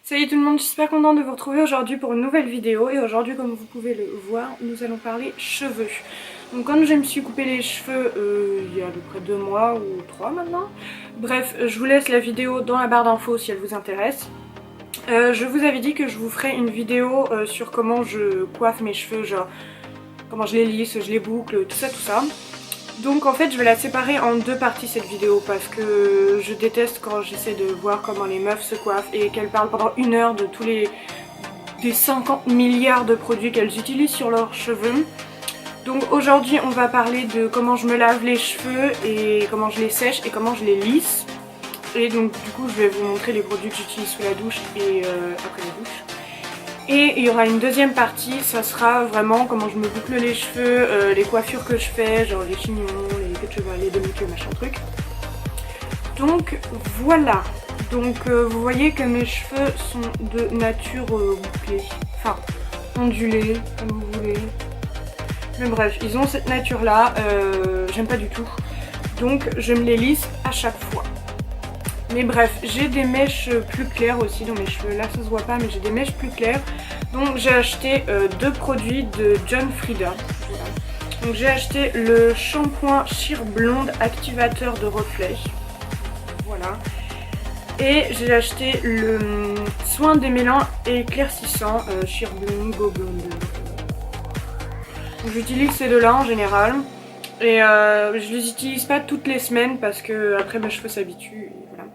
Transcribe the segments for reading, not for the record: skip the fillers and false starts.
Salut tout le monde, je suis super contente de vous retrouver aujourd'hui pour une nouvelle vidéo. Et aujourd'hui, comme vous pouvez le voir, nous allons parler cheveux. Donc quand je me suis coupé les cheveux il y a à peu près 2 mois ou 3 maintenant. Bref, je vous laisse la vidéo dans la barre d'infos si elle vous intéresse. Je vous avais dit que je vous ferai une vidéo sur comment je coiffe mes cheveux, genre comment je les lisse, je les boucle, tout ça. Donc en fait je vais la séparer en 2 parties cette vidéo parce que je déteste quand j'essaie de voir comment les meufs se coiffent et qu'elles parlent pendant 1 heure de tous les 50 milliards de produits qu'elles utilisent sur leurs cheveux. Donc aujourd'hui on va parler de comment je me lave les cheveux et comment je les sèche et comment je les lisse. Et donc du coup je vais vous montrer les produits que j'utilise sous la douche et après la douche. Et il y aura une deuxième partie, ça sera vraiment comment je me boucle les cheveux, les coiffures que je fais, genre les chignons, les queues de cheveux, les demi-queues, machin truc. Donc voilà, donc vous voyez que mes cheveux sont de nature bouclée, enfin ondulés, comme vous voulez. Mais bref, ils ont cette nature là, j'aime pas du tout. Donc je me les lisse à chaque fois. Mais bref, j'ai des mèches plus claires aussi dans mes cheveux. Là ça se voit pas mais j'ai des mèches plus claires. Donc j'ai acheté 2 produits de John Frieda. Voilà. Donc j'ai acheté le shampoing Sheer Blonde activateur de reflet. Voilà. Et j'ai acheté le soin démêlant et éclaircissant Sheer Blonde Go Blonde. J'utilise ces deux-là en général. Et je les utilise pas toutes les semaines parce que après mes cheveux s'habituent. Voilà.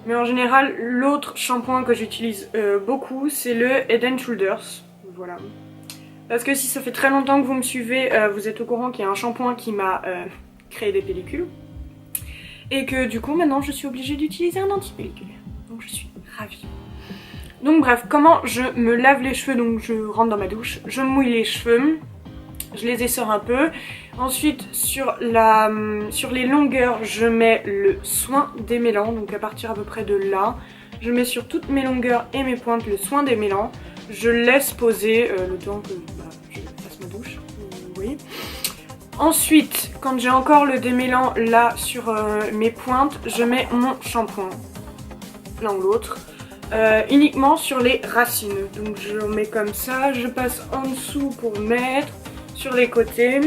Mais en général, l'autre shampoing que j'utilise beaucoup, c'est le Head & Shoulders. Voilà. Parce que si ça fait très longtemps que vous me suivez, vous êtes au courant qu'il y a un shampoing qui m'a créé des pellicules. Et que du coup, maintenant, je suis obligée d'utiliser un anti-pellicule. Donc je suis ravie. Donc bref, comment je me lave les cheveux? Donc je rentre dans ma douche, je mouille les cheveux. Je les essore un peu. Ensuite, sur les longueurs, je mets le soin démêlant. Donc à partir à peu près de là, je mets sur toutes mes longueurs et mes pointes le soin démêlant. Je laisse poser le temps que je fasse ma douche. Oui. Ensuite, quand j'ai encore le démêlant là sur mes pointes, je mets mon shampoing. L'un ou l'autre. Uniquement sur les racines. Donc je mets comme ça. Je passe en dessous pour mettre sur les côtés.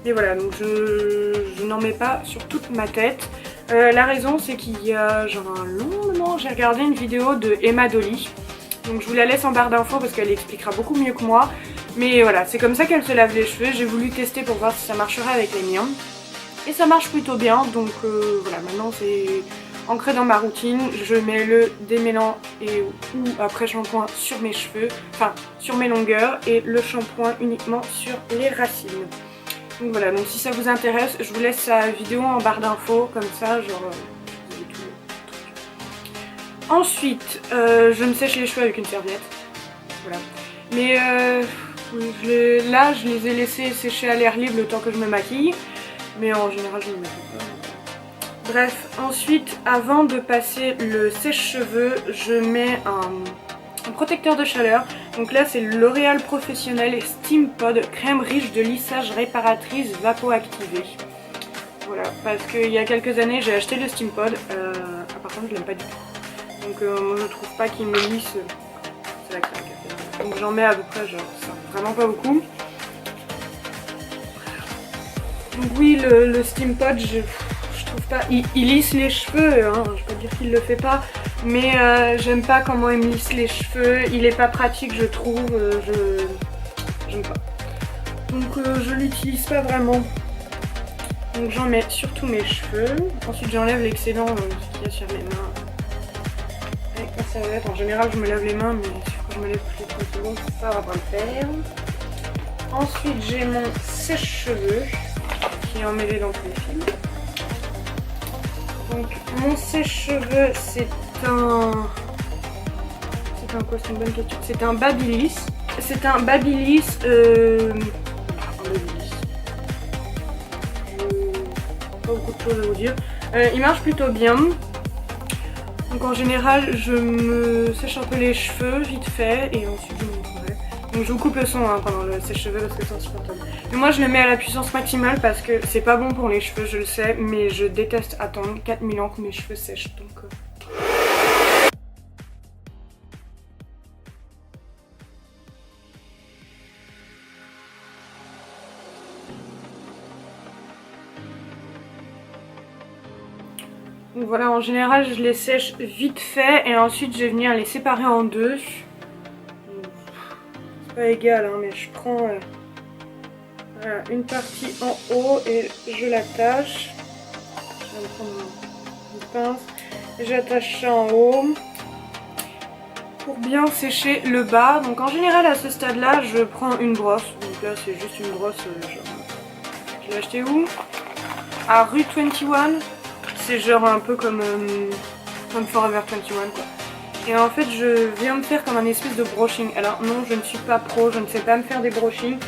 Et voilà, donc je n'en mets pas sur toute ma tête. La raison c'est qu'il y a genre un long moment, j'ai regardé une vidéo de Emma Dolly. Donc je vous la laisse en barre d'infos parce qu'elle expliquera beaucoup mieux que moi. Mais voilà, c'est comme ça qu'elle se lave les cheveux. J'ai voulu tester pour voir si ça marcherait avec les miens. Et ça marche plutôt bien, donc voilà, maintenant c'est ancré dans ma routine. Je mets le démêlant et ou après shampoing sur mes cheveux, enfin sur mes longueurs, et le shampoing uniquement sur les racines. Donc voilà, donc si ça vous intéresse, je vous laisse sa vidéo en barre d'infos, comme ça, genre vous avez tout le truc. Ensuite, je me sèche les cheveux avec une serviette. Voilà. Mais là, je les ai laissés sécher à l'air libre le temps que je me maquille. Mais en général, je ne me maquille pas. Bref, ensuite, avant de passer le sèche-cheveux, je mets un protecteur de chaleur. Donc là, c'est L'Oréal Professionnel Steam Pod, crème riche de lissage réparatrice vapo-activée. Voilà, parce qu'il y a quelques années, j'ai acheté le Steam Pod. Par contre, je l'aime pas du tout. Donc moi, je trouve pas qu'il me lisse. C'est la crème. Donc j'en mets à peu près, genre, ça, vraiment pas beaucoup. Donc oui, le Steam Pod, je trouve pas... Il lisse les cheveux, hein, je peux dire qu'il le fait pas. Mais j'aime pas comment il me lisse les cheveux. Il est pas pratique, je trouve. J'aime pas. Donc je l'utilise pas vraiment. Donc j'en mets sur tous mes cheveux. Ensuite j'enlève l'excédent qu'il y a sur mes mains. Avec ma serviette. En général je me lave les mains, mais quand je me lève toutes les 30 secondes, ça va pas le faire. Ensuite j'ai mon sèche-cheveux qui est emmêlé dans tous les fils. Donc mon sèche-cheveux c'est un quoi, c'est une bonne question. C'est un Babyliss. C'est un Babyliss pas beaucoup de choses à vous dire. Il marche plutôt bien. Donc en général je me sèche un peu les cheveux vite fait et ensuite je me montrerai. Donc je vous coupe le son hein, pendant le sèche-cheveux parce que c'est insupportable. Mais moi je le mets à la puissance maximale parce que c'est pas bon pour les cheveux, je le sais, mais je déteste attendre 4000 ans que mes cheveux sèchent. Donc Donc voilà, en général je les sèche vite fait et ensuite je vais venir les séparer en deux. C'est pas égal hein, mais je prends voilà, une partie en haut et je l'attache. Je vais prendre une pince et j'attache ça en haut pour bien sécher le bas. Donc en général à ce stade là je prends une brosse. Donc là c'est juste une brosse, je l'ai acheté où? À rue 21. C'est genre un peu comme Forever 21 quoi. Et en fait je viens me faire comme un espèce de brushing. Alors non, je ne suis pas pro, je ne sais pas me faire des brushings,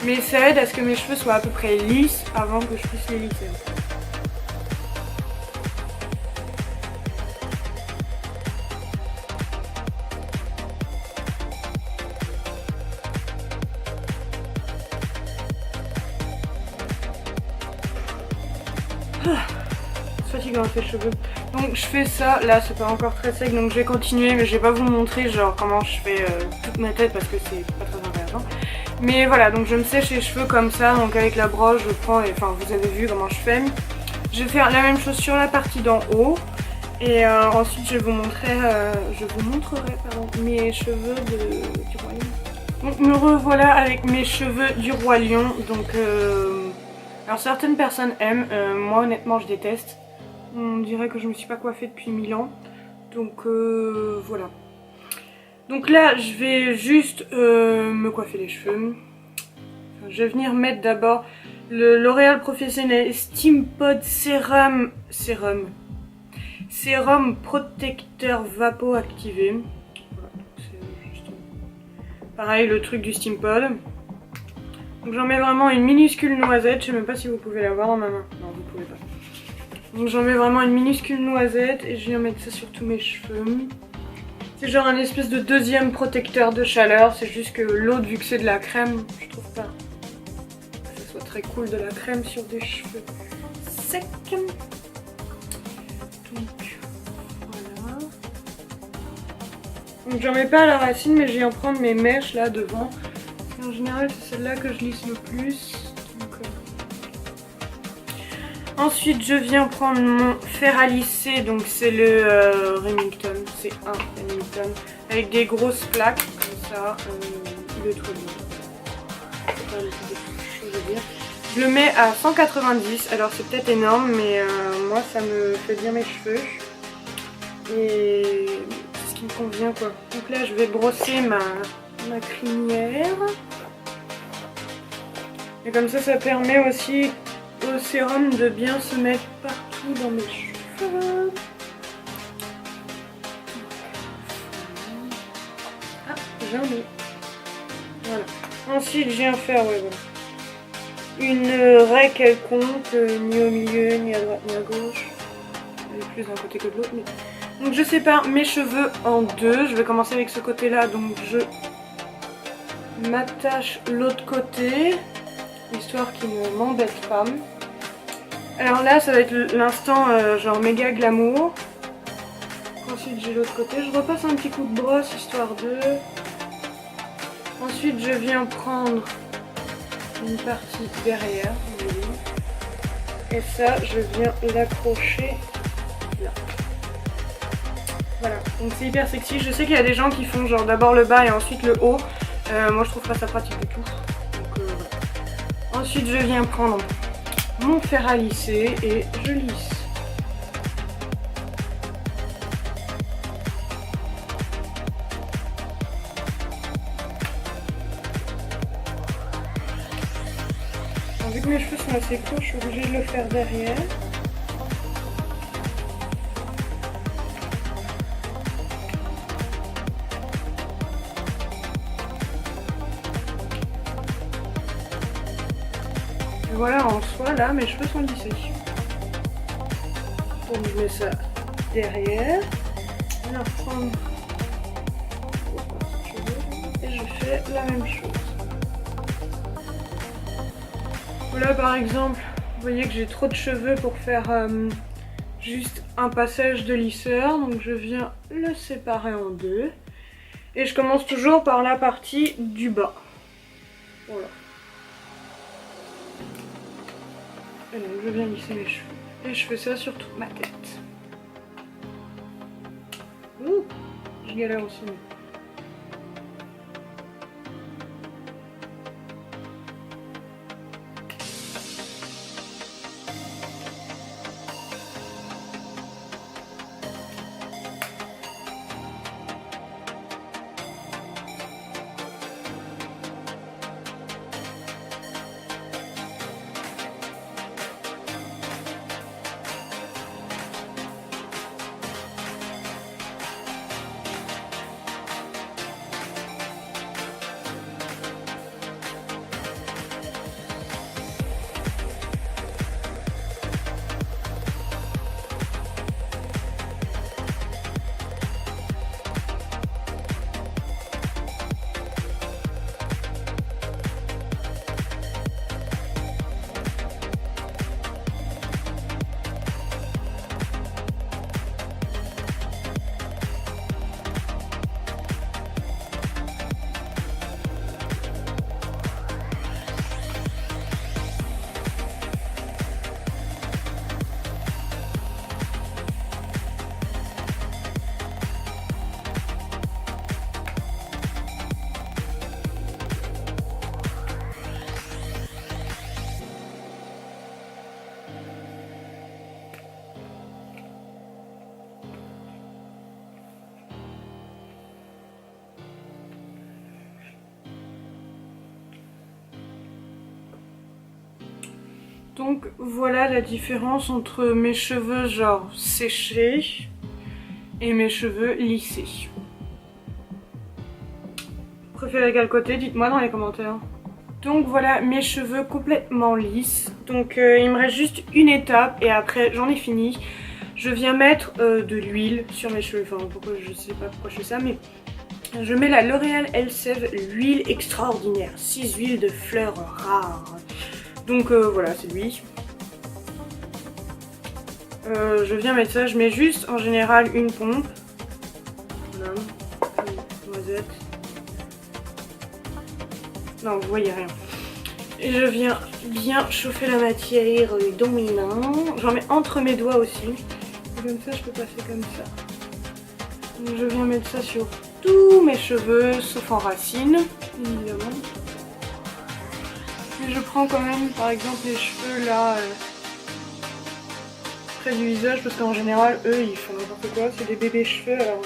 mais ça aide à ce que mes cheveux soient à peu près lisses avant que je puisse les lisser. C'est fatigant les cheveux. Donc je fais ça, là c'est pas encore très sec donc je vais continuer mais je vais pas vous montrer genre comment je fais toute ma tête parce que c'est pas très intéressant. Mais voilà, donc je me sèche les cheveux comme ça, donc avec la brosse je prends, et enfin vous avez vu comment je fais. Je vais faire la même chose sur la partie d'en haut et ensuite je vous montrerai mes cheveux du Roi Lion. Donc me revoilà avec mes cheveux du Roi Lion, donc alors certaines personnes aiment, moi honnêtement je déteste. On dirait que je me suis pas coiffée depuis 1000 ans. Donc voilà. Donc là je vais juste me coiffer les cheveux. Enfin, je vais venir mettre d'abord le L'Oréal Professionnel Steam Pod Sérum protecteur vapo activé. Voilà, c'est juste pareil le truc du Steam Pod. Donc j'en mets vraiment une minuscule noisette, je sais même pas si vous pouvez la voir dans ma main. Non, vous pouvez pas. Donc j'en mets vraiment une minuscule noisette et je viens mettre ça sur tous mes cheveux. C'est genre un espèce de deuxième protecteur de chaleur, c'est juste que l'autre, vu que c'est de la crème, je trouve pas que ce soit très cool de la crème sur des cheveux secs. Donc voilà. Donc j'en mets pas à la racine mais je viens prendre mes mèches là devant. En général c'est celle-là que je lisse le plus. Donc, ensuite je viens prendre mon fer à lisser, donc c'est le Remington, c'est un Remington, avec des grosses plaques comme ça, il est trop bien. C'est pas des choses à dire. Je le mets à 190, alors c'est peut-être énorme mais moi ça me fait bien mes cheveux et c'est ce qui me convient quoi. Donc là je vais brosser ma crinière. Et comme ça permet aussi au sérum de bien se mettre partout dans mes cheveux. Ah, j'en ai. Voilà. Ensuite, je viens faire une raie quelconque, ni au milieu, ni à droite, ni à gauche. Elle est plus d'un côté que de l'autre. Mais... Donc je sépare mes cheveux en deux. Je vais commencer avec ce côté-là. Donc je m'attache l'autre côté, histoire qu'il ne m'embête pas. Alors là ça va être l'instant genre méga glamour. Ensuite j'ai l'autre côté, je repasse un petit coup de brosse histoire de... Ensuite je viens prendre une partie derrière, et ça je viens l'accrocher là. Voilà, donc c'est hyper sexy. Je sais qu'il y a des gens qui font genre d'abord le bas et ensuite le haut. Moi je trouve pas ça pratique du tout. Donc, voilà. Ensuite je viens prendre mon fer à lisser et je lisse. Alors, vu que mes cheveux sont assez courts, je suis obligée de le faire derrière. Voilà, en soi, là, mes cheveux sont lissés. Donc, je mets ça derrière. Je vais reprendre et je fais la même chose. Voilà, par exemple, vous voyez que j'ai trop de cheveux pour faire juste un passage de lisseur. Donc, je viens le séparer en deux. Et je commence toujours par la partie du bas. Voilà. Et donc je viens lisser mes cheveux. Et je fais ça sur toute ma tête. Ouh, je galère aussi. Donc voilà la différence entre mes cheveux genre séchés et mes cheveux lissés. Vous préférez quel côté? Dites-moi dans les commentaires. Donc voilà mes cheveux complètement lisses. Donc il me reste juste une étape et après j'en ai fini. Je viens mettre de l'huile sur mes cheveux. Enfin pourquoi, je sais pas pourquoi je fais ça, mais je mets la L'Oréal Elseve, l'huile extraordinaire. 6 huiles de fleurs rares. Donc voilà, c'est lui. Je viens mettre ça, je mets juste en général une pompe. Voilà, une noisette. Non, vous voyez rien. Et je viens bien chauffer la matière dans mes mains. J'en mets entre mes doigts aussi. Et comme ça, je peux passer comme ça. Donc, je viens mettre ça sur tous mes cheveux, sauf en racines, évidemment. Et je prends quand même par exemple les cheveux là près du visage parce qu'en général eux ils font n'importe quoi, c'est des bébés cheveux alors.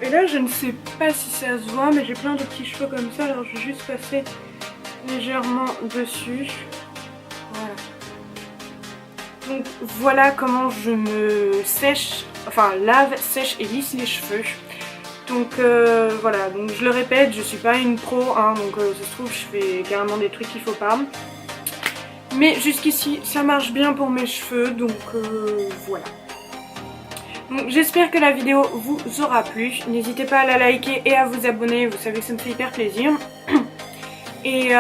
Et là je ne sais pas si ça se voit mais j'ai plein de petits cheveux comme ça alors je vais juste passer légèrement dessus. Voilà. Donc voilà comment je me sèche, enfin lave, sèche et lisse les cheveux. Donc voilà, donc je le répète, je suis pas une pro, hein, donc ça se trouve je fais carrément des trucs qu'il faut pas. Mais jusqu'ici ça marche bien pour mes cheveux, donc voilà. Donc j'espère que la vidéo vous aura plu. N'hésitez pas à la liker et à vous abonner, vous savez que ça me fait hyper plaisir. Et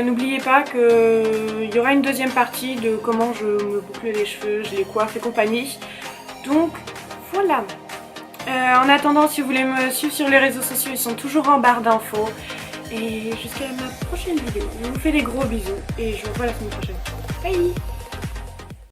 n'oubliez pas qu'il y aura une deuxième partie de comment je me boucle les cheveux, je les coiffe et compagnie. Donc voilà. En attendant, si vous voulez me suivre sur les réseaux sociaux, ils sont toujours en barre d'infos. Et jusqu'à ma prochaine vidéo, je vous fais des gros bisous et je vous revois la semaine prochaine. Bye!